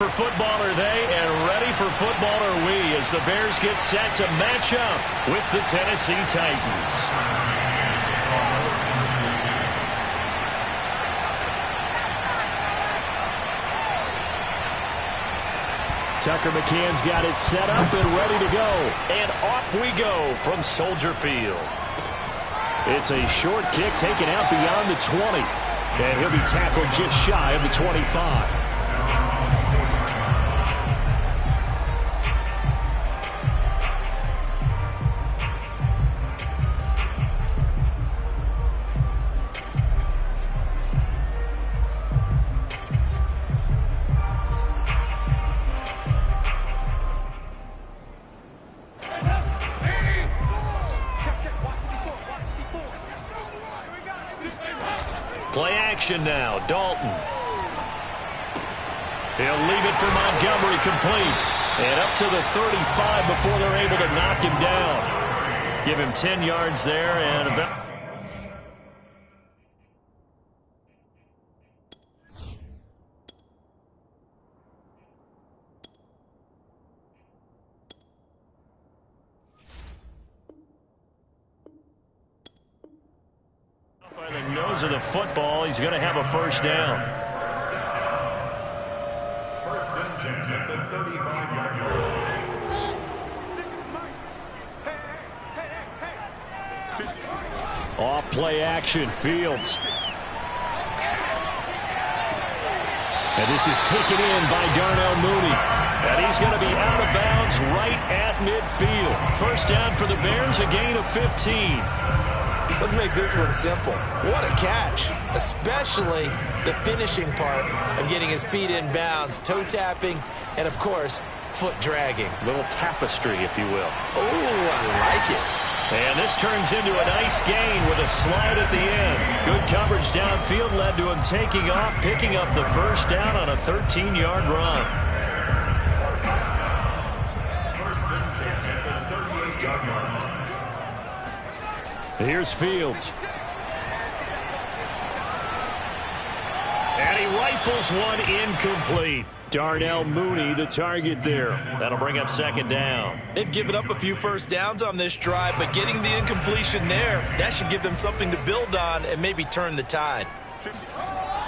For football are they, and ready for football are we as the Bears get set to match up with the Tennessee Titans. Tucker McCann's got it set up and ready to go. And off we go from Soldier Field. It's a short kick taken out beyond the 20. And he'll be tackled just shy of the 25. Play action now, Dalton. He'll leave it for Montgomery complete. And up to the 35 before they're able to knock him down. Give him 10 yards there and about... By the nose of the football, he's going to have a first down. First and 10 at the 35-yard line. Off play action, Fields. And this is taken in by Darnell Mooney. And he's going to be out of bounds right at midfield. First down for the Bears, a gain of 15. Let's make this one simple. What a catch, especially the finishing part of getting his feet in bounds, toe tapping, and of course, foot dragging. Little tapestry, if you will. Oh, I like it. And this turns into a nice gain with a slide at the end. Good coverage downfield led to him taking off, picking up the first down on a 13-yard run. First and 10 at the 38-yard line. Here's Fields. And he rifles one incomplete. Darnell Mooney, the target there. That'll bring up second down. They've given up a few first downs on this drive, but getting the incompletion there, that should give them something to build on and maybe turn the tide.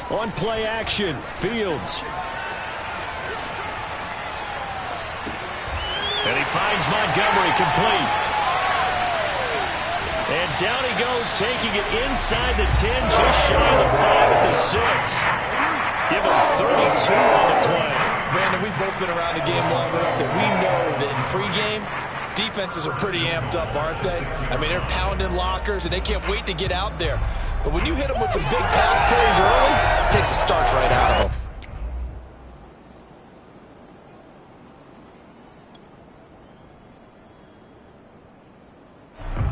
On play action, Fields. And he finds Montgomery complete. And down he goes, taking it inside the 10, just shy of the 5 at the 6. Give him 32 on the play. Brandon, we've both been around the game long enough that we know that in pregame, defenses are pretty amped up, aren't they? I mean, they're pounding lockers, and they can't wait to get out there. But when you hit them with some big pass plays early, it takes the starch right out of them.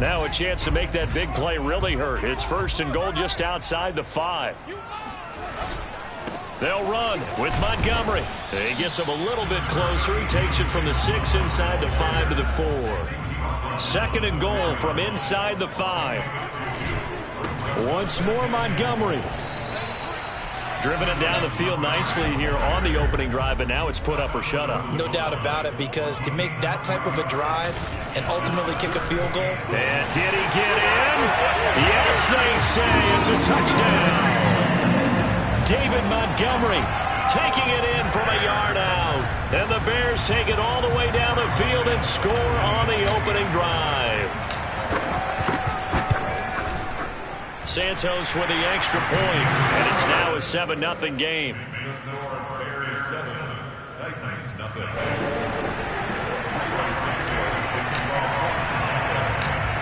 Now a chance to make that big play really hurt. It's first and goal just outside the 5. They'll run with Montgomery. He gets him a little bit closer. He takes it from the 6 inside the 5 to the 4. Second and goal from inside the 5. Once more Montgomery. Driven it down the field nicely here on the opening drive, but now it's put up or shut up. No doubt about it, because to make that type of a drive and ultimately kick a field goal. And did he get in? Yes, they say it's a touchdown. David Montgomery taking it in from a yard out. And the Bears take it all the way down the field and score on the opening drive. Santos with the extra point, and it's now a 7-0 game.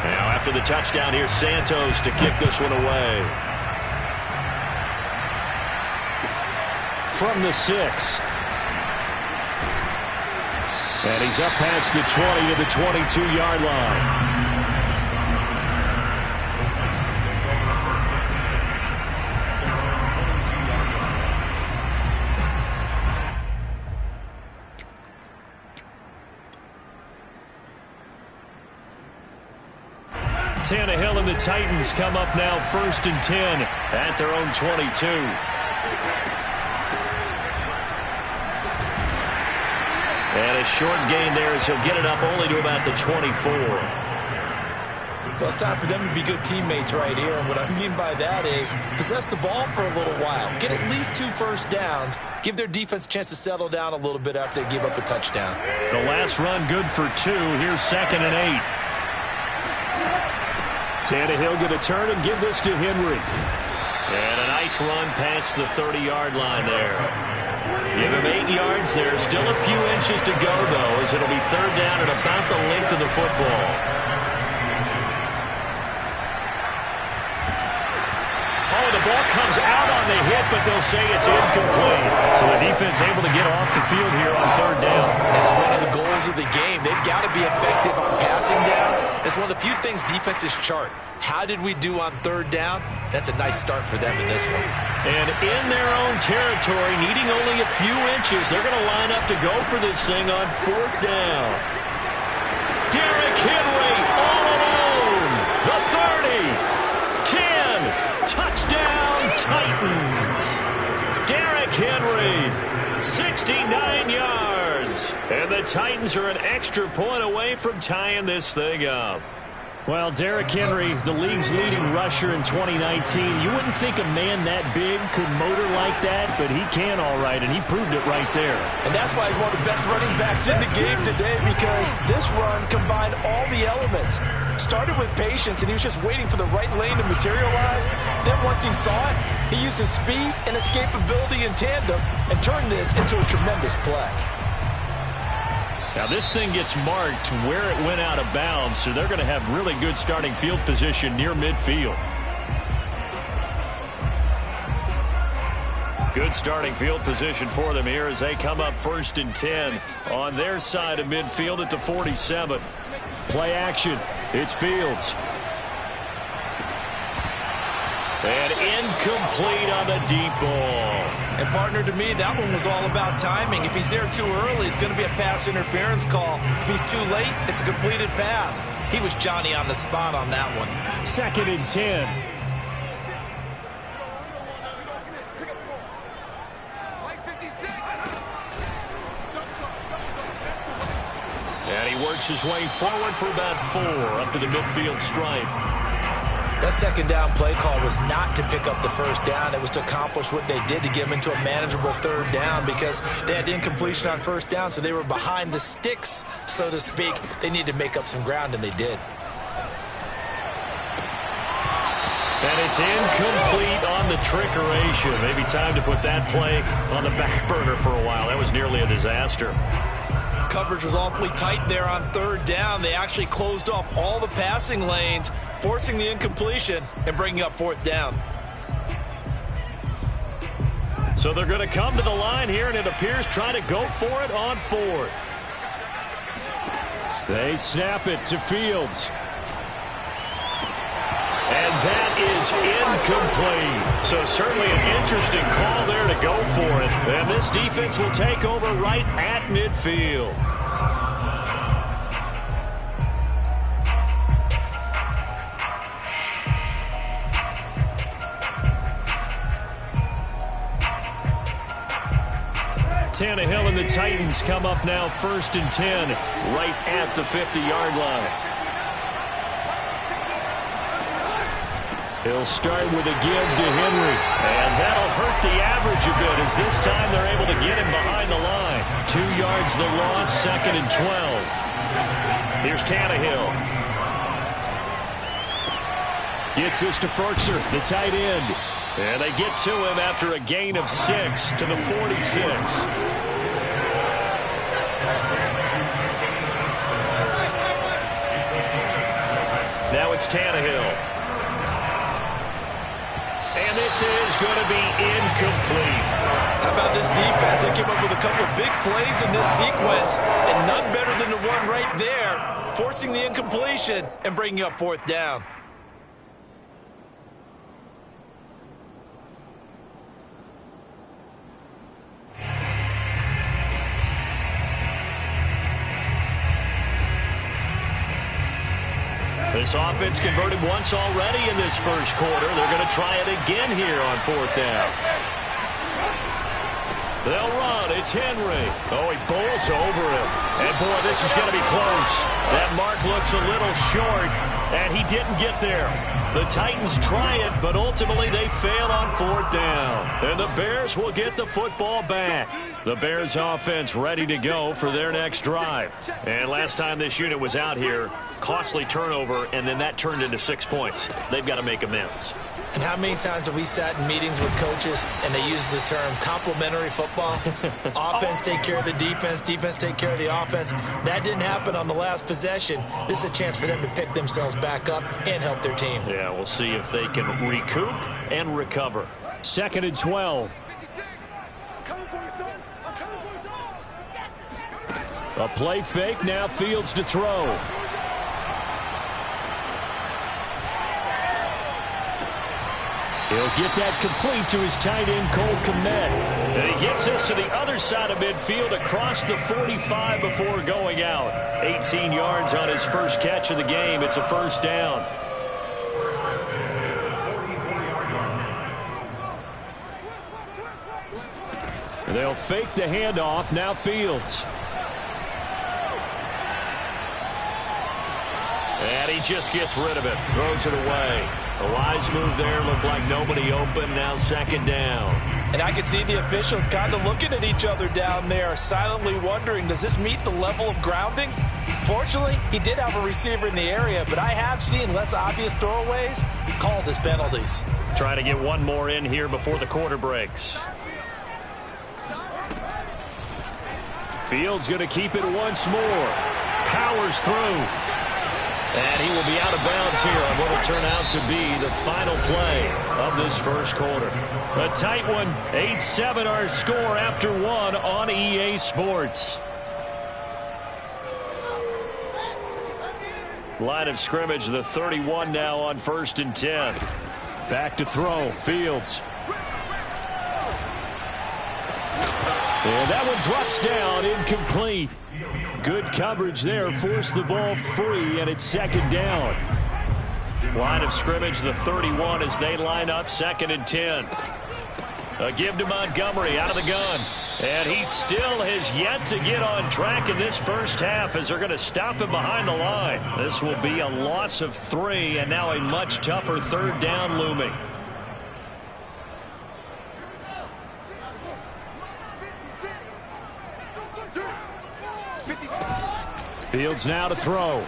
Now after the touchdown, here's Santos to kick this one away. From the 6. And he's up past the 20 to the 22-yard line. Tannehill and the Titans come up now first and 10 at their own 22. And a short gain there as he'll get it up only to about the 24. Well, it's time for them to be good teammates right here. And what I mean by that is possess the ball for a little while. Get at least 2 first downs. Give their defense a chance to settle down a little bit after they give up a touchdown. The last run good for 2. Here's 2nd and 8. Tannehill going to turn and give this to Henry. And a nice run past the 30-yard line there. Give him 8 yards there. Still a few inches to go, though, as it'll be 3rd down at about the length of the football. Oh, the ball comes out on the hit, but they'll say it's incomplete. So the defense able to get off the field here on 3rd down. It's one of the goals of the game. They've got to be effective on passing downs. It's one of the few things defenses chart. How did we do on 3rd down? That's a nice start for them in this one. And in their own territory, needing only a few inches, they're going to line up to go for this thing on 4th down. Derrick Henry all alone. The 30. 10. Touchdown, Titans. Derrick Henry, 69 yards. And the Titans are an extra point away from tying this thing up. Well, Derrick Henry, the league's leading rusher in 2019. You wouldn't think a man that big could motor like that, but he can all right, and he proved it right there. And that's why he's one of the best running backs in the game today, because this run combined all the elements. Started with patience, and he was just waiting for the right lane to materialize. Then once he saw it, he used his speed and escapability in tandem and turned this into a tremendous play. Now this thing gets marked where it went out of bounds, so they're going to have really good starting field position near midfield. Good starting field position for them here as they come up 1st and 10 on their side of midfield at the 47. Play action. It's Fields. And incomplete on the deep ball. And, partner, to me, that one was all about timing. If he's there too early, it's going to be a pass interference call. If he's too late, it's a completed pass. He was Johnny on the spot on that one. 2nd and 10. And he works his way forward for about 4 up to the midfield stripe. That 2nd down play call was not to pick up the 1st down. It was to accomplish what they did to get them into a manageable 3rd down because they had incompletion on 1st down, so they were behind the sticks, so to speak. They needed to make up some ground, and they did. And it's incomplete on the trickeration. Maybe time to put that play on the back burner for a while. That was nearly a disaster. Coverage was awfully tight there on 3rd down. They actually closed off all the passing lanes, forcing the incompletion and bringing up 4th down. So they're going to come to the line here, and it appears trying to go for it on 4th. They snap it to Fields. And that is incomplete. So certainly an interesting call there to go for it. And this defense will take over right at midfield. Tannehill and the Titans come up now 1st and 10 right at the 50-yard line. He'll start with a give to Henry. And that'll hurt the average a bit as this time they're able to get him behind the line. 2 yards the loss, 2nd and 12. Here's Tannehill. Gets this to Ferkser, the tight end. And they get to him after a gain of 6 to the 46. Now it's Tannehill. And this is going to be incomplete. How about this defense? They came up with a couple big plays in this sequence, and none better than the one right there, forcing the incompletion and bringing up 4th down. This offense converted once already in this 1st quarter. They're going to try it again here on 4th down. They'll run. It's Henry. Oh, he bowls goes over him. And, boy, this is going to be close. That mark looks a little short, and he didn't get there. The Titans try it, but ultimately they fail on 4th down. And the Bears will get the football back. The Bears offense ready to go for their next drive. And last time this unit was out here, costly turnover, and then that turned into 6 points. They've got to make amends. And how many times have we sat in meetings with coaches and they use the term complementary football? Offense take care of the defense, defense take care of the offense. That didn't happen on the last possession. This is a chance for them to pick themselves back up and help their team. Yeah, we'll see if they can recoup and recover. 2nd and 12. A play fake, now Fields to throw. He'll get that complete to his tight end, Cole Kmet. And he gets us to the other side of midfield across the 45 before going out. 18 yards on his first catch of the game. It's a 1st down. They'll fake the handoff. Now Fields. And he just gets rid of it. Throws it away. A wise move there. Looked like nobody open. Now 2nd down. And I can see the officials kind of looking at each other down there, silently wondering, does this meet the level of grounding? Fortunately, he did have a receiver in the area, but I have seen less obvious throwaways called as penalties. Trying to get one more in here before the quarter breaks. Fields going to keep it once more. Powers through. And he will be out of bounds here on what will turn out to be the final play of this first quarter. A tight one, 8-7 our score after 1 on EA Sports. Line of scrimmage, the 31 now on 1st and 10. Back to throw, Fields. And that one drops down, incomplete. Good coverage there, forced the ball free, and it's 2nd down. Line of scrimmage, the 31 as they line up, 2nd and 10. A give to Montgomery out of the gun. And he still has yet to get on track in this first half as they're going to stop him behind the line. This will be a loss of 3, and now a much tougher 3rd down looming. Fields now to throw.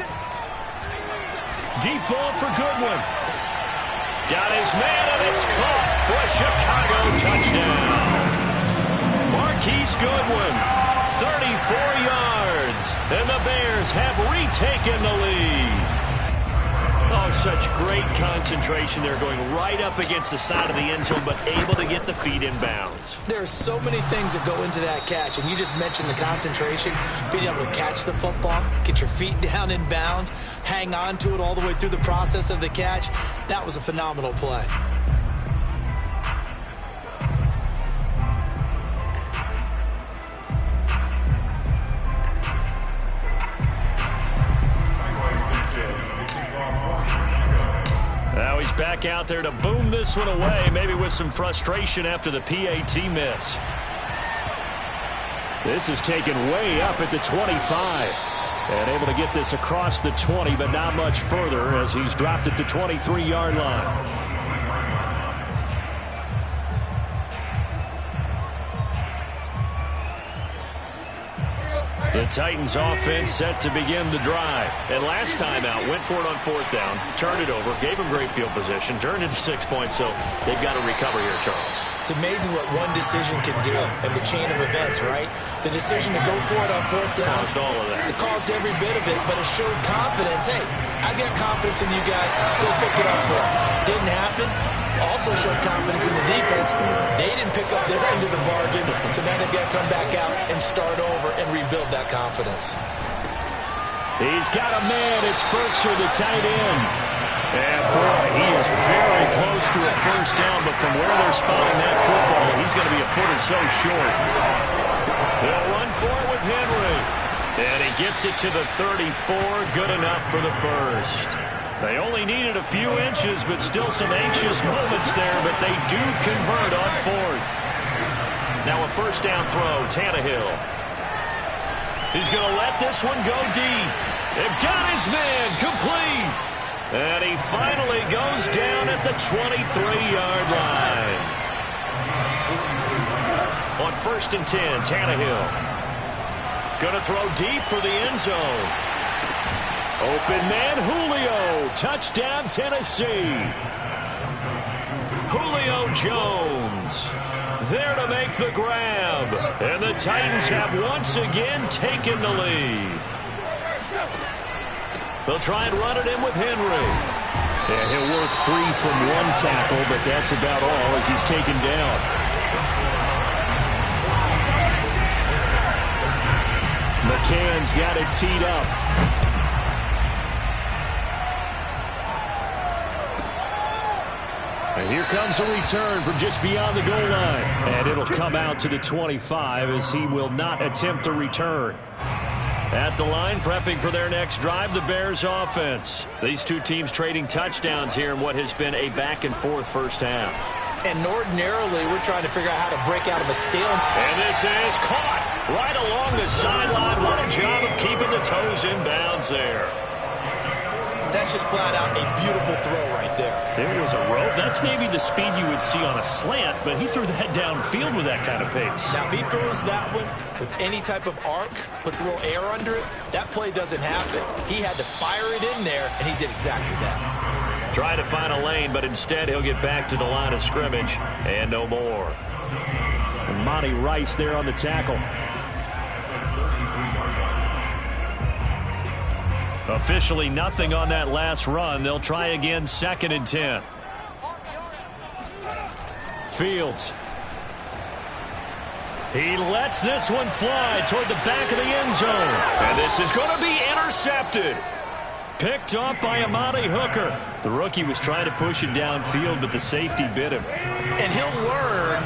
Deep ball for Goodwin. Got his man, and it's caught for a Chicago touchdown. Marquise Goodwin, 34 yards, and the Bears have retaken the lead. Oh, such great concentration there, going right up against the side of the end zone, but able to get the feet in bounds. There are so many things that go into that catch, and you just mentioned the concentration, being able to catch the football, get your feet down in bounds, hang on to it all the way through the process of the catch. That was a phenomenal play. Now he's back out there to boom this one away, maybe with some frustration after the PAT miss. This is taken way up at the 25. And able to get this across the 20, but not much further as he's dropped it to 23-yard line. The Titans offense set to begin the drive. And last time out, went for it on 4th down, turned it over, gave him great field position, turned into 6 points, so they've got to recover here, Charles. It's amazing what one decision can do in the chain of events, right? The decision to go for it on 4th down. Caused all of that. It caused every bit of it, but it showed confidence. Hey, I've got confidence in you guys. Go pick it up for us. Didn't happen. Also showed confidence in the defense. They didn't pick up their end of the bargain, so now they've got to come back out and start over and rebuild that confidence. He's got a man. It's Berkshire, the tight end. And, boy, he is very close to a 1st down, but from where they're spotting that football, he's going to be a foot or so short. They'll run for it with Henry. And he gets it to the 34. Good enough for the first. They only needed a few inches, but still some anxious moments there, but they do convert on 4th. Now a 1st down throw, Tannehill. He's going to let this one go deep. It got his man complete. And he finally goes down at the 23-yard line. On 1st and 10, Tannehill. Going to throw deep for the end zone. Open man, Julio. Touchdown, Tennessee. Julio Jones there to make the grab. And the Titans have once again taken the lead. They'll try and run it in with Henry. Yeah, he'll work free from one tackle, but that's about all as he's taken down. McCann's got it teed up. And here comes a return from just beyond the goal line. And it'll come out to the 25 as he will not attempt to return. At the line, prepping for their next drive, the Bears offense. These two teams trading touchdowns here in what has been a back-and-forth first half. And ordinarily, we're trying to figure out how to break out of a stalemate. And this is caught right along the sideline. What a job of keeping the toes in bounds there. That's just flat out a beautiful throw right there. There was a rope. That's maybe the speed you would see on a slant, but he threw that downfield with that kind of pace. Now, if he throws that one with any type of arc, puts a little air under it, that play doesn't happen. He had to fire it in there, and he did exactly that. Try to find a lane, but instead he'll get back to the line of scrimmage, and no more. And Monty Rice there on the tackle. Officially nothing on that last run. They'll try again, 2nd and 10. Fields. He lets this one fly toward the back of the end zone. And this is going to be intercepted. Picked off by Amani Hooker. The rookie was trying to push it downfield, but the safety bit him. And he'll learn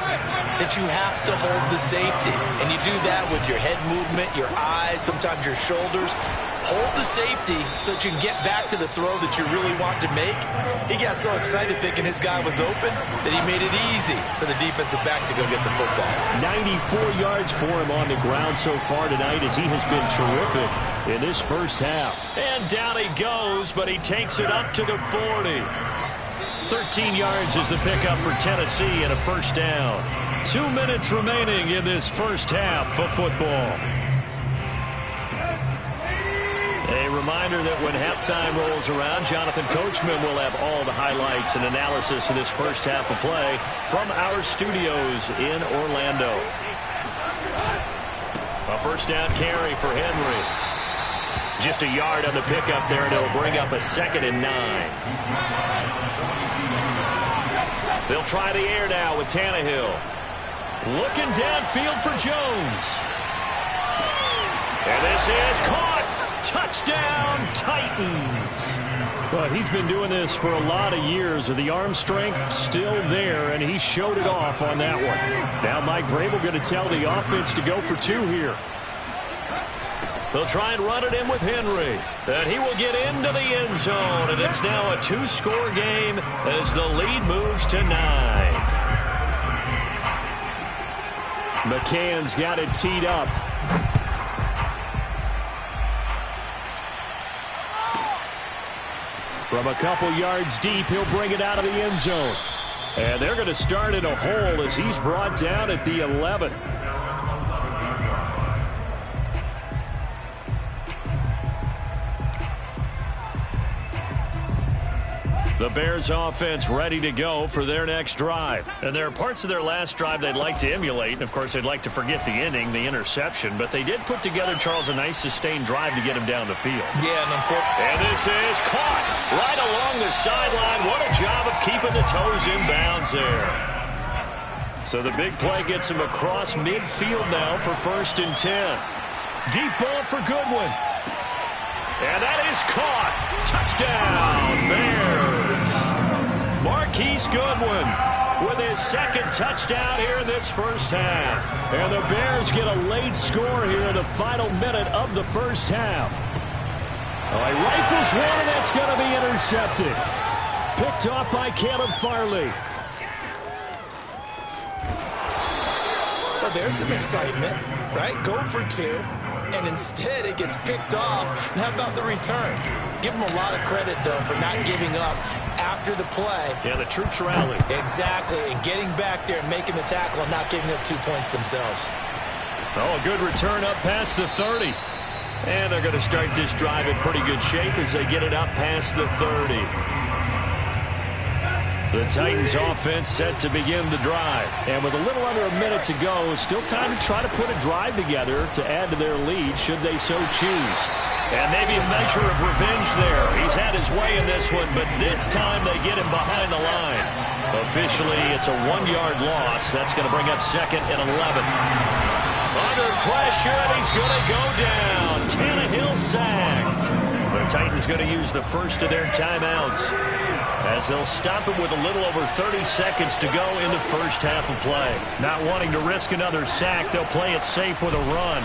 that you have to hold the safety. And you do that with your head movement, your eyes, sometimes your shoulders. Hold the safety so that you can get back to the throw that you really want to make. He got so excited thinking his guy was open that he made it easy for the defensive back to go get the football. 94 yards for him on the ground so far tonight as he has been terrific in this first half. And down he goes, but he takes it up to the 40. 13 yards is the pickup for Tennessee and a first down. 2 minutes remaining in this first half of football. A reminder that when halftime rolls around, Jonathan Coachman will have all the highlights and analysis of this first half of play from our studios in Orlando. A first down carry for Henry. Just a yard on the pickup there, and it'll bring up a 2nd and 9. They'll try the air now with Tannehill. Looking downfield for Jones. And this is caught. Touchdown, Titans. Well, he's been doing this for a lot of years, and the arm strength still there, and he showed it off on that one. Now Mike Vrabel going to tell the offense to go for 2 here. They'll try and run it in with Henry. And he will get into the end zone, and it's now a 2-score game as the lead moves to 9. McCann's got it teed up. From a couple yards deep, he'll bring it out of the end zone. And they're going to start in a hole as he's brought down at the 11. The Bears offense ready to go for their next drive. And there are parts of their last drive they'd like to emulate. And, of course, they'd like to forget the ending, the interception. But they did put together, Charles, a nice sustained drive to get him down the field. Yeah, and this is caught right along the sideline. What a job of keeping the toes in bounds there. So the big play gets him across midfield now for 1st and 10. Deep ball for Goodwin. And that is caught. Touchdown, Bears. Marquise Goodwin with his 2nd touchdown here in this first half. And the Bears get a late score here in the final minute of the first half. He rifles one, and that's going to be intercepted. Picked off by Caleb Farley. Well, there's some excitement, right? Go for 2. and instead it gets picked off. And how about the return? Give them a lot of credit, though, for not giving up after the play. Yeah, the troops rally. Exactly, and getting back there and making the tackle and not giving up 2 points themselves. Oh, a good return up past the 30. And they're going to start this drive in pretty good shape as they get it up past the 30. The Titans offense set to begin the drive. And with a little under a minute to go, still time to try to put a drive together to add to their lead should they so choose. And maybe a measure of revenge there. He's had his way in this one, but this time they get him behind the line. Officially, it's a 1-yard loss. That's going to bring up 2nd and 11. Under pressure, and he's going to go down. Tannehill sacked. The Titans going to use the first of their timeouts as they'll stop it with a little over 30 seconds to go in the first half of play. Not wanting to risk another sack, they'll play it safe with a run.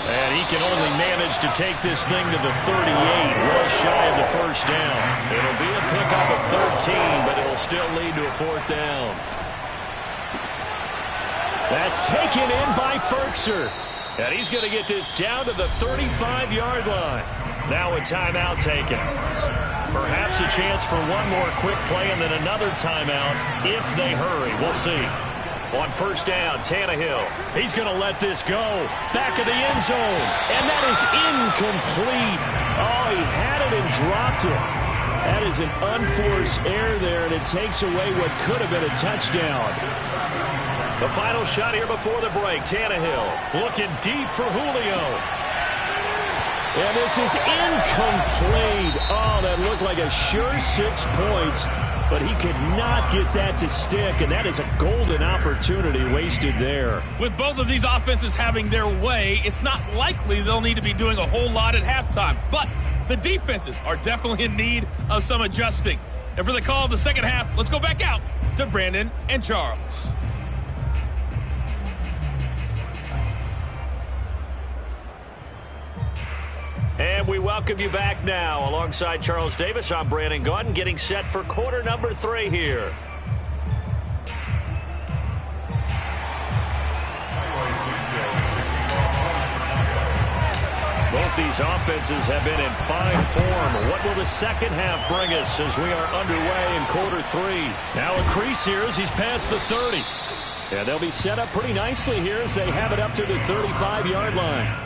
And he can only manage to take this thing to the 38, well shy of the first down. It'll be a pickup of 13, but it'll still lead to a 4th down. That's taken in by Ferkser. And he's going to get this down to the 35-yard line. Now a timeout taken. Perhaps a chance for one more quick play and then another timeout if they hurry. We'll see. On first down, Tannehill. He's going to let this go. Back of the end zone. And that is incomplete. Oh, he had it and dropped it. That is an unforced error there, and it takes away what could have been a touchdown. The final shot here before the break. Tannehill looking deep for Julio. And this is incomplete. Oh, that looked like a sure 6 points. But he could not get that to stick, and that is a golden opportunity wasted there. With both of these offenses having their way, it's not likely they'll need to be doing a whole lot at halftime. But the defenses are definitely in need of some adjusting. And for the call of the second half, let's go back out to Brandon and Charles. And we welcome you back now. Alongside Charles Davis, I'm Brandon Gaudin, getting set for quarter number 3 here. Both these offenses have been in fine form. What will the second half bring us as we are underway in quarter 3? Now a crease here as he's past the 30. And they'll be set up pretty nicely here as they have it up to the 35-yard line.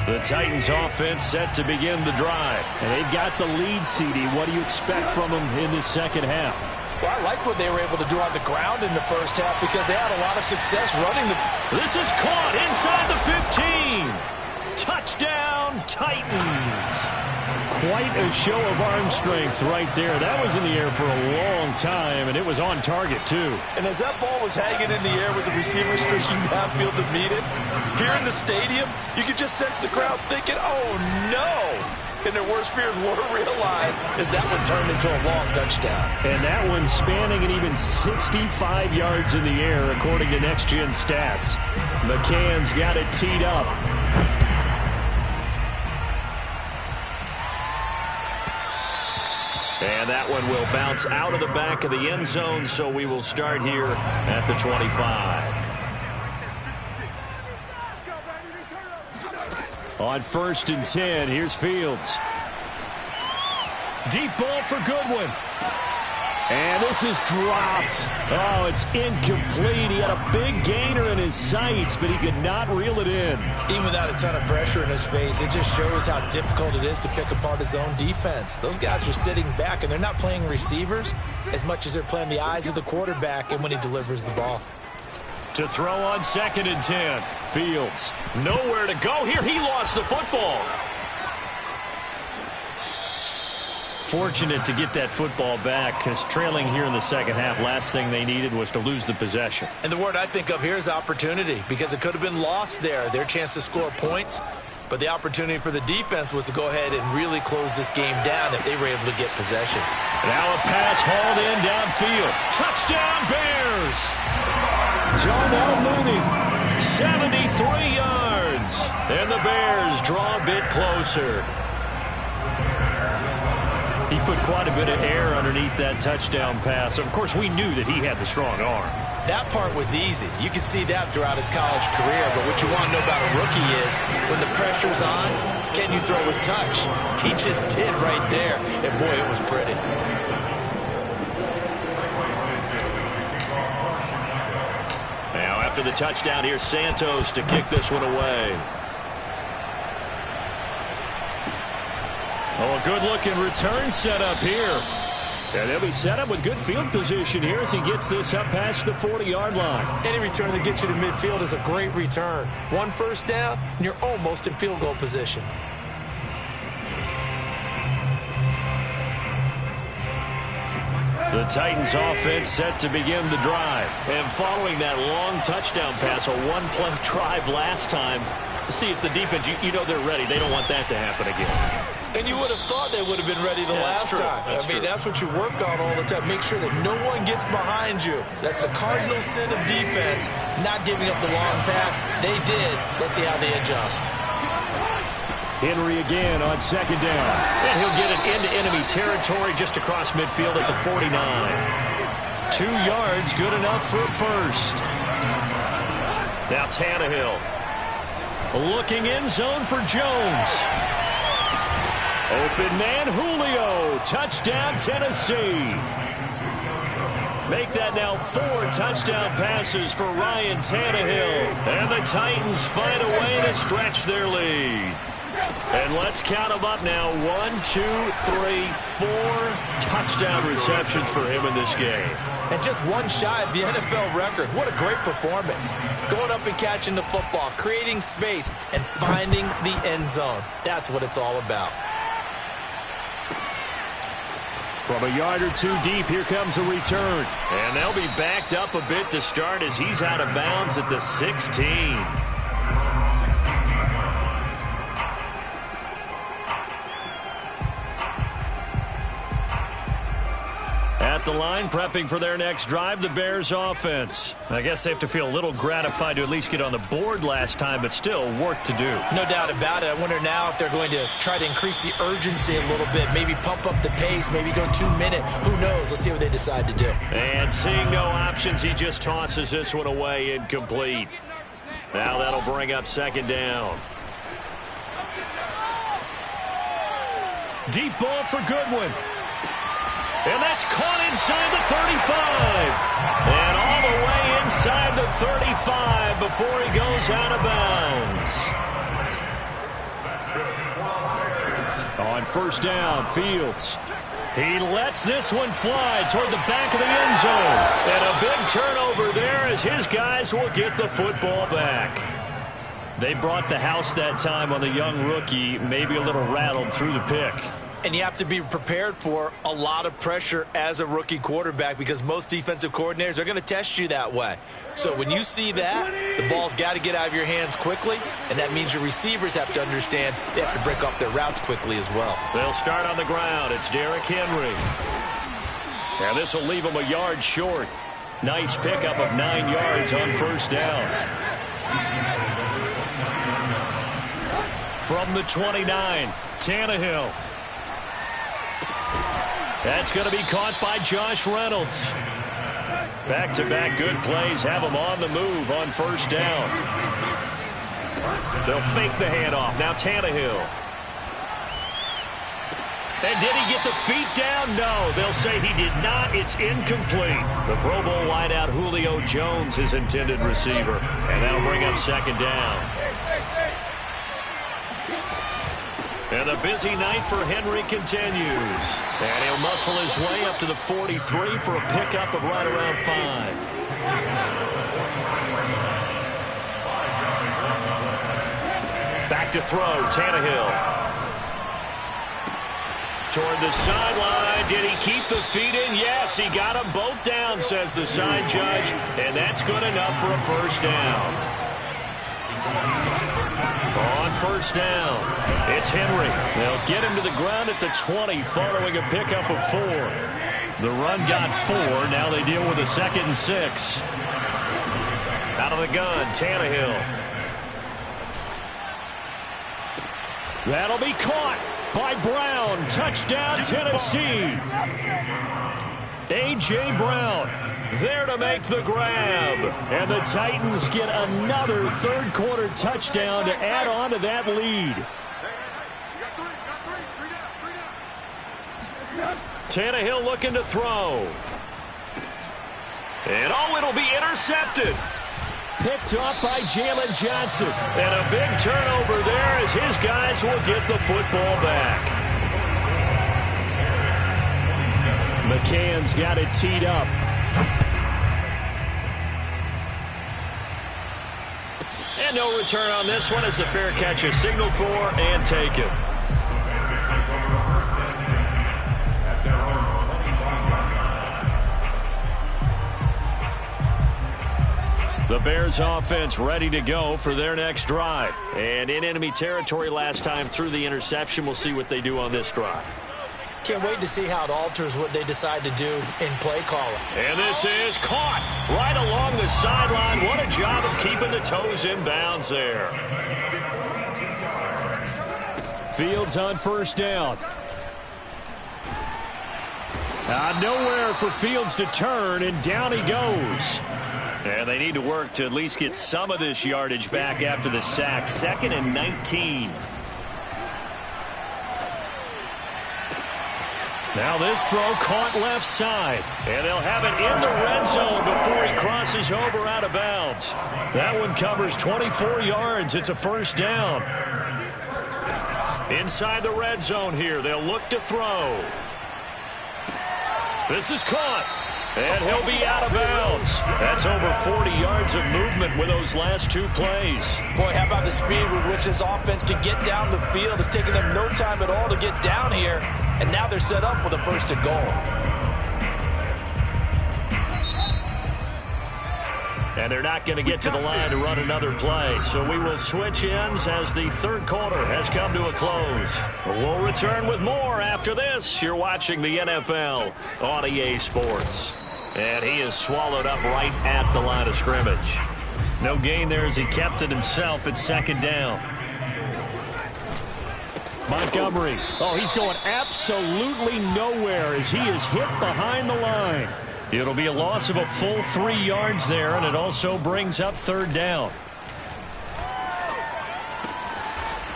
The Titans offense set to begin the drive. And they've got the lead, CD. What do you expect from them in the second half? Well, I like what they were able to do on the ground in the first half because they had a lot of success running the... This is caught inside the 15. Touchdown, Titans. Quite a show of arm strength right there. That was in the air for a long time, and it was on target, too. And as that ball was hanging in the air with the receiver streaking downfield to meet it, here in the stadium, you could just sense the crowd thinking, oh, no. And their worst fears were realized as that one turned into a long touchdown. And that one spanning an even 65 yards in the air, according to Next Gen Stats. McCann's got it teed up. And that one will bounce out of the back of the end zone, so we will start here at the 25. On 1st and 10, here's Fields. Deep ball for Goodwin. And this is dropped. Oh, it's incomplete. He had a big gainer in his sights, but he could not reel it in. Even without a ton of pressure in his face, it just shows how difficult it is to pick apart his own defense. Those guys are sitting back, and they're not playing receivers as much as they're playing the eyes of the quarterback and when he delivers the ball. To throw on 2nd and 10. Fields, nowhere to go here. He lost the football. Fortunate to get that football back because trailing here in the second half, last thing they needed was to lose the possession. And the word I think of here is opportunity because it could have been lost there. Their chance to score points, but the opportunity for the defense was to go ahead and really close this game down if they were able to get possession. Now a pass hauled in downfield. Touchdown Bears! Jarnell Mooney, 73 yards. And the Bears draw a bit closer. He put quite a bit of air underneath that touchdown pass. Of course, we knew that he had the strong arm. That part was easy. You could see that throughout his college career. But what you want to know about a rookie is when the pressure's on, can you throw with touch? He just did right there. And, boy, it was pretty. Now, after the touchdown, here's Santos to kick this one away. Oh, a good-looking return set up here. And they'll be set up with good field position here as he gets this up past the 40-yard line. Any return that gets you to midfield is a great return. 1 first down, and you're almost in field goal position. The Titans offense set to begin the drive. And following that long touchdown pass, a one-play drive last time, see if the defense, you know they're ready. They don't want that to happen again. And you would have thought they would have been ready the last time. That's what you work on all the time. Make sure that no one gets behind you. That's the cardinal sin of defense, not giving up the long pass. They did. Let's see how they adjust. Henry again on second down. And he'll get it into enemy territory just across midfield at the 49. 2 yards, good enough for a first. Now Tannehill. Looking end zone for Jones. Open man, Julio. Touchdown, Tennessee. Make that now 4 touchdown passes for Ryan Tannehill. And the Titans find a way to stretch their lead. And let's count them up now. 1, 2, 3, 4 touchdown receptions for him in this game. And just one shy of the NFL record. What a great performance. Going up and catching the football, creating space, and finding the end zone. That's what it's all about. From a yard or 2 deep, here comes a return. And they'll be backed up a bit to start as he's out of bounds at the 16. At the line, prepping for their next drive, the Bears offense. I guess they have to feel a little gratified to at least get on the board last time, but still work to do. No doubt about it. I wonder now if they're going to try to increase the urgency a little bit, maybe pump up the pace, maybe go 2-minute. Who knows? Let's see what they decide to do. And seeing no options, he just tosses this one away, incomplete. Now that'll bring up second down. Deep ball for Goodwin. And that's caught inside the 35. And all the way inside the 35 before he goes out of bounds. On first down, Fields. He lets this one fly toward the back of the end zone. And a big turnover there as his guys will get the football back. They brought the house that time on the young rookie, maybe a little rattled through the pick. And you have to be prepared for a lot of pressure as a rookie quarterback because most defensive coordinators are going to test you that way. So when you see that, the ball's got to get out of your hands quickly, and that means your receivers have to understand they have to break up their routes quickly as well. They'll start on the ground. It's Derrick Henry. And this will leave him a yard short. Nice pickup of 9 yards on first down. From the 29, Tannehill. That's going to be caught by Josh Reynolds. Back-to-back good plays have him on the move on first down. They'll fake the handoff. Now Tannehill. And did he get the feet down? No, they'll say he did not. It's incomplete. The Pro Bowl wideout Julio Jones, his intended receiver. And that'll bring up second down. And a busy night for Henry continues. And he'll muscle his way up to the 43 for a pickup of right around 5. Back to throw, Tannehill. Toward the sideline. Did he keep the feet in? Yes, he got them both down, says the side judge. And that's good enough for a first down. On first down, it's Henry. They'll get him to the ground at the 20 following a pickup of 4. The run got 4. Now they deal with a 2nd and 6. Out of the gun, Tannehill. That'll be caught. by Brown. Touchdown, Tennessee. A.J. Brown there to make the grab. And the Titans get another third-quarter touchdown to add on to that lead. Tannehill looking to throw. And it'll be intercepted. Picked off by Jalen Johnson. And a big turnover there as his guys will get the football back. McCann's got it teed up. And no return on this one as the fair catch is signaled for and taken. The Bears offense ready to go for their next drive. And in enemy territory last time through the interception. We'll see what they do on this drive. Can't wait to see how it alters what they decide to do in play calling. And this is caught right along the sideline. What a job of keeping the toes in bounds there. Fields on first down. Nowhere for Fields to turn, and down he goes. And they need to work to at least get some of this yardage back after the sack. 2nd and 19. Now this throw caught left side. And they'll have it in the red zone before he crosses over out of bounds. That one covers 24 yards. It's a first down. Inside the red zone here. They'll look to throw. This is caught. And he'll be out of bounds. That's over 40 yards of movement with those last two plays. Boy, how about the speed with which this offense can get down the field? It's taken them no time at all to get down here. And now they're set up with a 1st and goal. And they're not going to get to the line to run another play. So we will switch ends as the third quarter has come to a close. We'll return with more after this. You're watching the NFL on EA Sports. And he is swallowed up right at the line of scrimmage. No gain there as he kept it himself at 2nd down. Montgomery. Oh, he's going absolutely nowhere as he is hit behind the line. It'll be a loss of a full 3 yards there, and it also brings up 3rd down.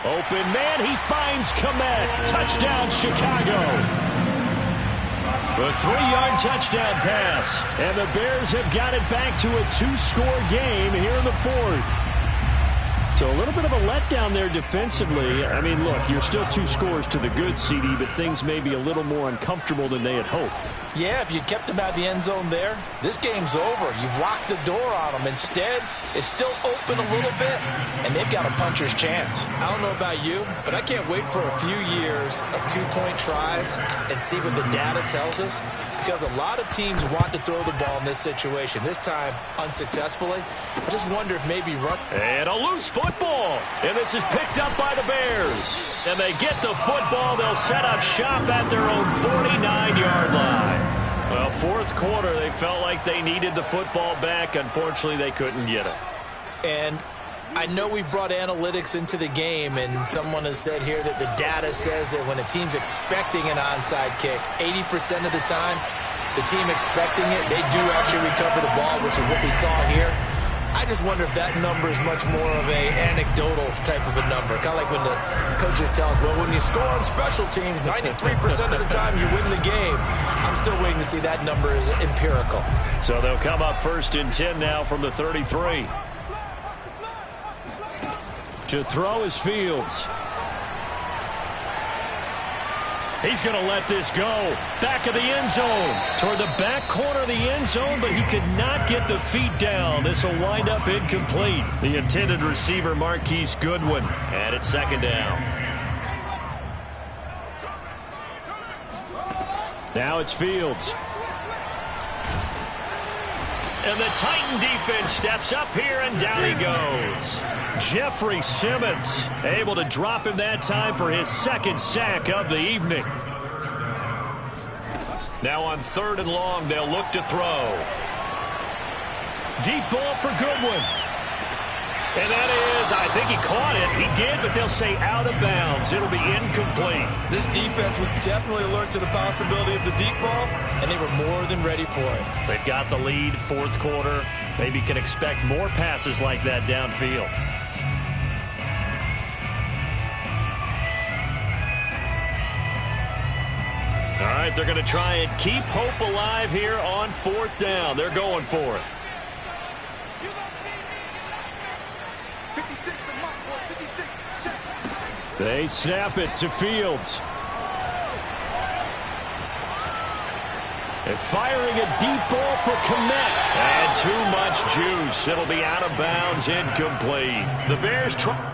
Open man, he finds Kmet. Touchdown, Chicago. A 3-yard touchdown pass. And the Bears have got it back to a 2-score game here in the 4th. So a little bit of a letdown there defensively. I mean, look, you're still 2 scores to the good, CD, but things may be a little more uncomfortable than they had hoped. Yeah, if you kept them out of the end zone there, this game's over. You've locked the door on them. Instead, it's still open a little bit, and they've got a puncher's chance. I don't know about you, but I can't wait for a few years of 2-point tries and see what the data tells us, because a lot of teams want to throw the ball in this situation. This time, unsuccessfully. I just wonder if maybe run. And a loose football. And this is picked up by the Bears. And they get the football. They'll set up shop at their own 49-yard line. Well, 4th quarter, they felt like they needed the football back. Unfortunately, they couldn't get it. And I know we brought analytics into the game, and someone has said here that the data says that when a team's expecting an onside kick, 80% of the time, the team expecting it, they do actually recover the ball, which is what we saw here. I just wonder if that number is much more of a anecdotal type of a number. Kind of like when the coaches tell us, well, when you score on special teams, 93% of the time you win the game. I'm still waiting to see that number is empirical. So they'll come up 1st and 10 now from the 33. To throw is Fields. He's going to let this go. Back of the end zone. Toward the back corner of the end zone, but he could not get the feet down. This will wind up incomplete. The intended receiver, Marquise Goodwin. And it's 2nd down. Now it's Fields. And the Titan defense steps up here, and down he goes. Jeffrey Simmons able to drop him that time for his 2nd sack of the evening. Now on 3rd and long, they'll look to throw. Deep ball for Goodwin. And that is, I think he caught it. He did, but they'll say out of bounds. It'll be incomplete. This defense was definitely alert to the possibility of the deep ball, and they were more than ready for it. They've got the lead, fourth quarter. Maybe can expect more passes like that downfield. All right, they're going to try and keep hope alive here on fourth down. They're going for it. They snap it to Fields. And firing a deep ball for Kmet. And too much juice. It'll be out of bounds, incomplete. The Bears try.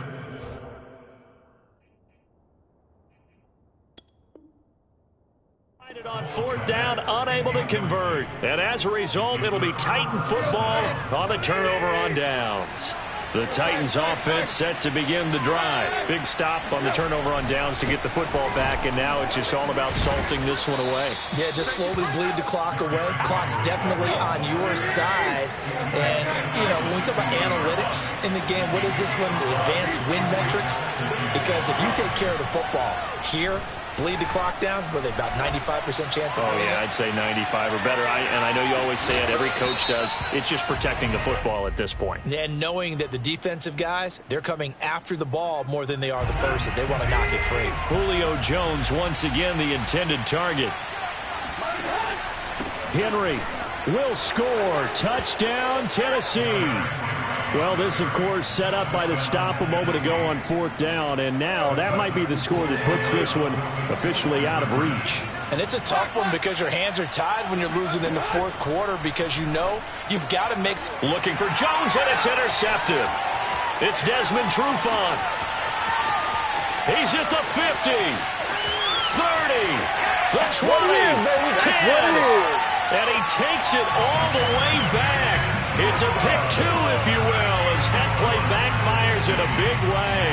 On fourth down, unable to convert. And as a result, it'll be Titan football on the turnover on downs. The Titans offense set to begin the drive. Big stop on the turnover on downs to get the football back, and now it's just all about salting this one away. Yeah, just slowly bleed the clock away. Clock's definitely on your side. And, you know, when we talk about analytics in the game, what is this one? The advanced win metrics? Because if you take care of the football here, bleed the clock down, were they about 95% chance of winning? Yeah, I'd say 95 or better. And I know you always say it, every coach does. It's just protecting the football at this point. And knowing that the defensive guys, they're coming after the ball more than they are the person. They want to knock it free. Julio Jones once again the intended target. Henry will score. Touchdown, Tennessee. Well, this, of course, set up by the stop a moment ago on fourth down, and now that might be the score that puts this one officially out of reach. And it's a tough one because your hands are tied when you're losing in the fourth quarter because you know you've got to make... Looking for Jones, and it's intercepted. It's Desmond Trufant. He's at the 50, 30, the 20, what it is, baby. Just what it is. And he takes it all the way back. It's a pick two, if you will, as that play backfires in a big way.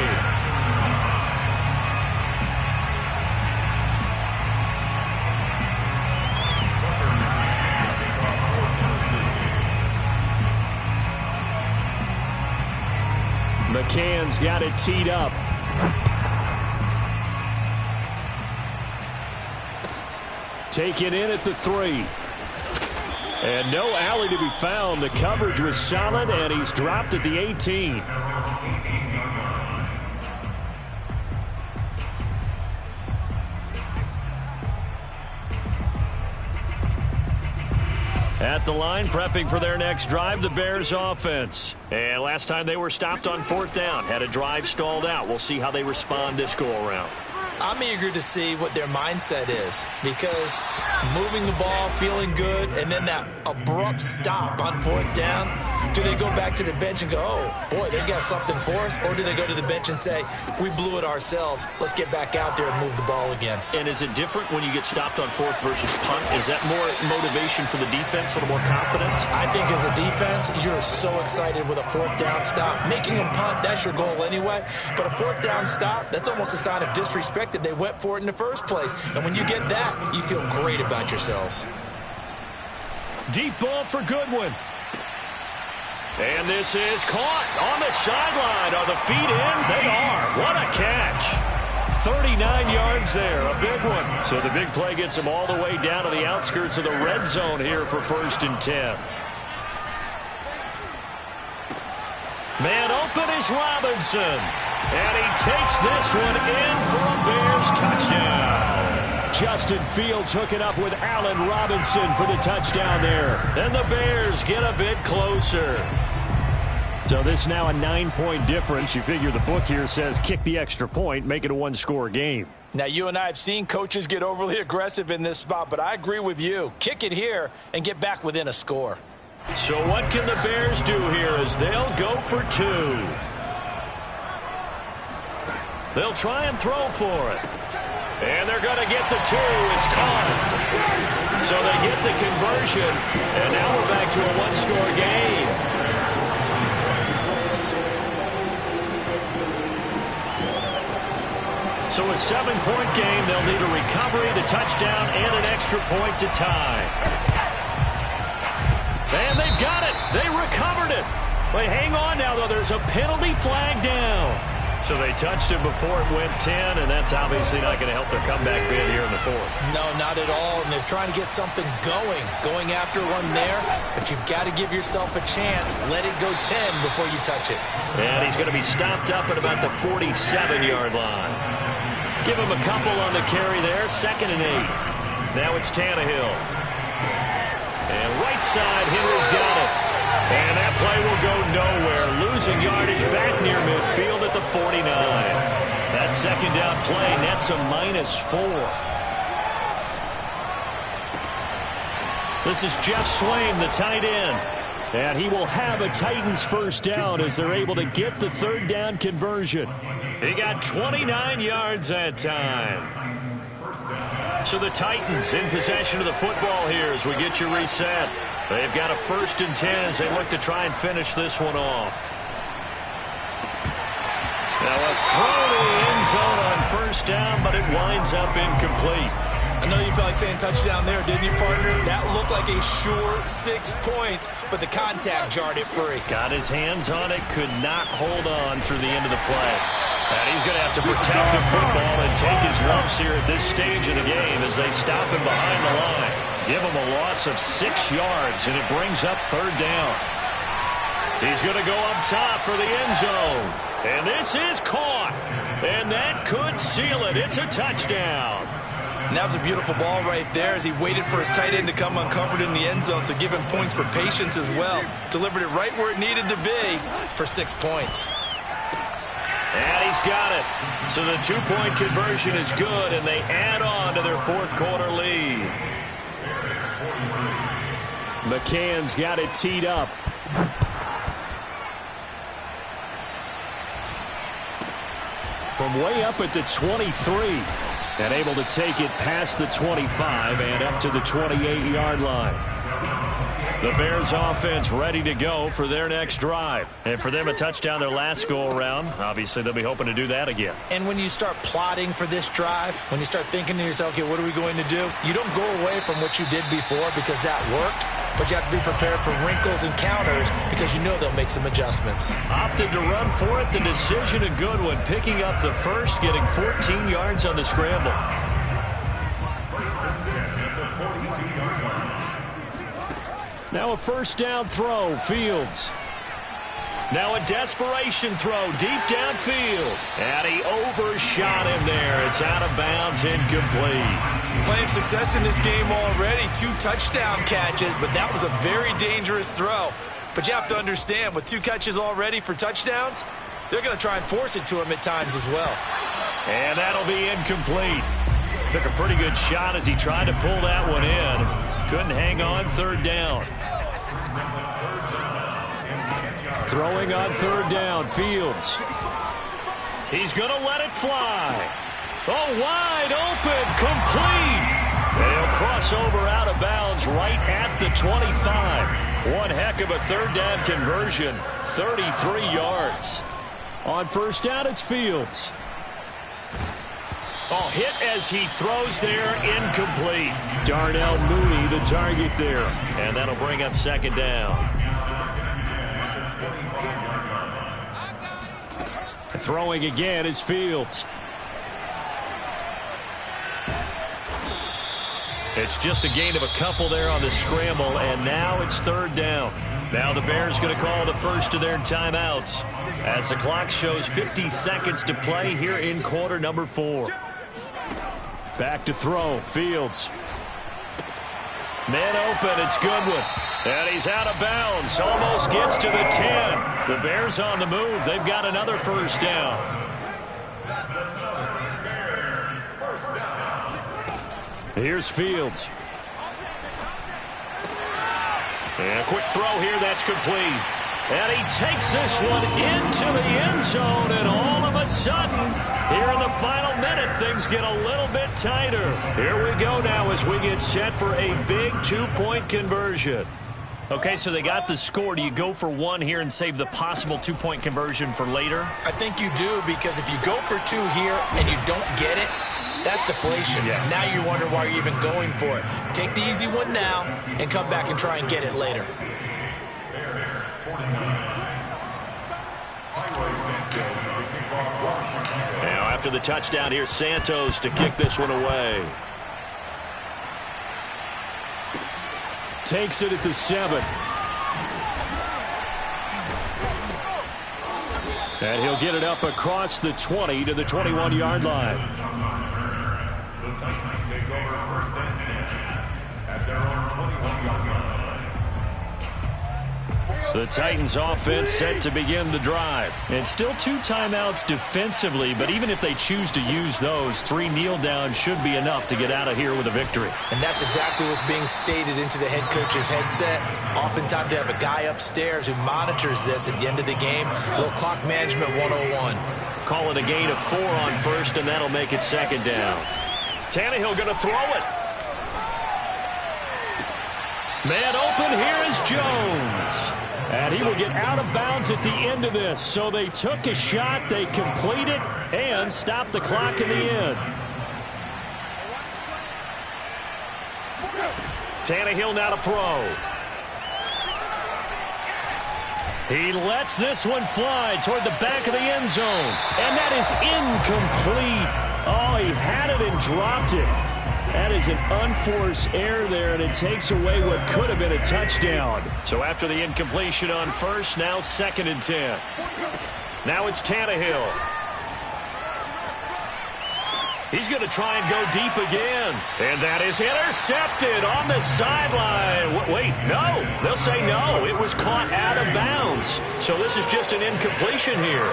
McCann's got it teed up. Taken in at the 3. And no alley to be found. The coverage was solid, and he's dropped at the 18. At the line, prepping for their next drive, the Bears offense. And last time they were stopped on fourth down, had a drive stalled out. We'll see how they respond this go-around. I'm eager to see what their mindset is because moving the ball, feeling good, and then that abrupt stop on fourth down, do they go back to the bench and go, oh, boy, they got something for us? Or do they go to the bench and say, we blew it ourselves, let's get back out there and move the ball again? And is it different when you get stopped on fourth versus punt? Is that more motivation for the defense, a little more confidence? I think as a defense, you're so excited with a fourth down stop. Making a punt, that's your goal anyway. But a fourth down stop, that's almost a sign of disrespect that they went for it in the first place. And when you get that, you feel great about yourselves. Deep ball for Goodwin. And this is caught on the sideline. Are the feet in? They are. What a catch. 39 yards there, a big one. So the big play gets them all the way down to the outskirts of the red zone here for 1st and 10. Man open is Robinson. And he takes this one in for a Bears touchdown. Justin Fields hooking up with Allen Robinson for the touchdown there. And the Bears get a bit closer. So this now a 9-point difference. You figure the book here says kick the extra point, make it a one-score game. Now, you and I have seen coaches get overly aggressive in this spot, but I agree with you. Kick it here and get back within a score. So what can the Bears do here as they'll go for 2? They'll try and throw for it. And they're going to get the 2. It's caught. So they get the conversion. And now we're back to a one-score game. So a 7-point game. They'll need a recovery, the touchdown, and an extra point to tie. And they've got it. They recovered it. Well, hang on now, though. There's a penalty flag down. So they touched it before it went 10, and that's obviously not going to help their comeback bid here in the fourth. No, not at all, and they're trying to get something going after one there, but you've got to give yourself a chance. Let it go 10 before you touch it. And he's going to be stopped up at about the 47-yard line. Give him a couple on the carry there, 2nd and 8. Now it's Tannehill. And right side, Henry's got it. And that play will go nowhere. Losing yardage back near midfield at the 49. That second down play nets a -4. This is Jeff Swain, the tight end. And he will have a Titans first down as they're able to get the 3rd down conversion. He got 29 yards that time. So the Titans in possession of the football here as we get you reset. They've got a 1st and 10 as they look to try and finish this one off. Now a throw to the end zone on 1st down, but it winds up incomplete. I know you felt like saying touchdown there, didn't you, partner? That looked like a sure 6 points, but the contact jarred it free. Got his hands on it, could not hold on through the end of the play. And he's going to have to protect the football and take his lumps here at this stage of the game as they stop him behind the line. Give him a loss of 6 yards, and it brings up 3rd down. He's going to go up top for the end zone. And this is caught. And that could seal it. It's a touchdown. And that was a beautiful ball right there as he waited for his tight end to come uncovered in the end zone, so give him points for patience as well. Delivered it right where it needed to be for 6 points. And he's got it. So the 2-point conversion is good, and they add on to their 4th quarter lead. McCann's got it teed up. From way up at the 23. And able to take it past the 25 and up to the 28-yard line. The Bears offense ready to go for their next drive. And for them, a touchdown their last go-around. Obviously, they'll be hoping to do that again. And when you start plotting for this drive, when you start thinking to yourself, okay, what are we going to do? You don't go away from what you did before because that worked. But you have to be prepared for wrinkles and counters because you know they'll make some adjustments. Opted to run for it. The decision a good one. Picking up the first, getting 14 yards on the scramble. Now a 1st down throw. Fields. Now a desperation throw deep downfield. And he overshot him there. It's out of bounds, incomplete. Playing success in this game already. 2 touchdown catches, but that was a very dangerous throw. But you have to understand, with 2 catches already for touchdowns, they're going to try and force it to him at times as well. And that'll be incomplete. Took a pretty good shot as he tried to pull that one in. Couldn't hang on 3rd down. Throwing on 3rd down, Fields. He's going to let it fly. Oh, wide open, complete. They'll cross over out of bounds right at the 25. One heck of a 3rd down conversion, 33 yards. On 1st down, it's Fields. Oh, hit as he throws there, incomplete. Darnell Mooney, the target there. And that'll bring up 2nd down. Throwing again is Fields. It's just a gain of a couple there on the scramble, and now it's 3rd down. Now the Bears going to call the first of their timeouts as the clock shows 50 seconds to play here in quarter number 4. Back to throw, Fields. Man open, it's Goodwin. And he's out of bounds, almost gets to the 10. The Bears on the move, they've got another 1st down. Here's Fields. And a quick throw here, that's complete. And he takes this one into the end zone, and all of a sudden, here in the final minute, things get a little bit tighter. Here we go now as we get set for a big 2-point conversion. Okay, so they got the score. Do you go for 1 here and save the possible 2-point conversion for later? I think you do, because if you go for 2 here and you don't get it, that's deflation. Yeah. Now you wonder why you're even going for it. Take the easy one now and come back and try and get it later. after the touchdown. Here's Santos to kick this one away. Takes it at the 7. And he'll get it up across the 20 to the 21-yard line. The Titans take over 1st and 10 at their own 21-yard line. The Titans offense set to begin the drive. And still 2 timeouts defensively, but even if they choose to use those, 3 kneel downs should be enough to get out of here with a victory. And that's exactly what's being stated into the head coach's headset. Oftentimes they have a guy upstairs who monitors this at the end of the game. Little clock management 101. Call it a gain of 4 on 1st, and that'll make it 2nd down. Tannehill going to throw it. Man open, here is Jones. And he will get out of bounds at the end of this. So they took a shot, they completed, and stopped the clock in the end. Tannehill now to throw. He lets this one fly toward the back of the end zone. And that is incomplete. Oh, he had it and dropped it. That is an unforced error there, and it takes away what could have been a touchdown. So after the incompletion on 1st, now 2nd and 10. Now it's Tannehill. He's going to try and go deep again. And that is intercepted on the sideline. Wait, no. They'll say no. It was caught out of bounds. So this is just an incompletion here.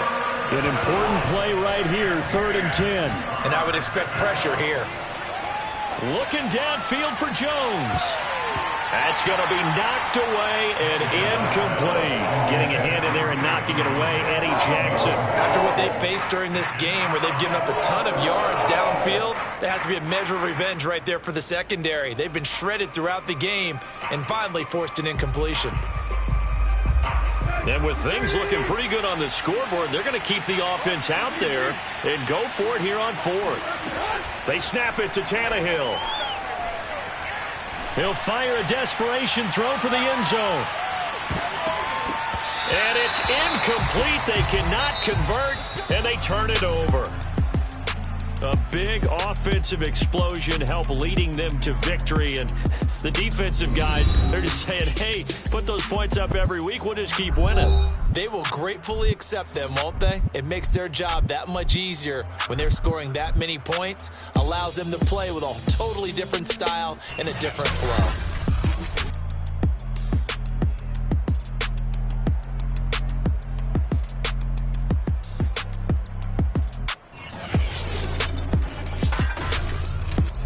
An important play right here, 3rd and 10. And I would expect pressure here. Looking downfield for Jones. That's going to be knocked away and incomplete. Getting a hand in there and knocking it away, Eddie Jackson. After what they've faced during this game where they've given up a ton of yards downfield, there has to be a measure of revenge right there for the secondary. They've been shredded throughout the game and finally forced an incompletion. And with things looking pretty good on the scoreboard, they're going to keep the offense out there and go for it here on 4th. They snap it to Tannehill. He'll fire a desperation throw for the end zone. And it's incomplete. They cannot convert, and they turn it over. A big offensive explosion helped leading them to victory. And the defensive guys, they're just saying, hey, put those points up every week. We'll just keep winning. They will gratefully accept them, won't they? It makes their job that much easier when they're scoring that many points. Allows them to play with a totally different style and a different flow.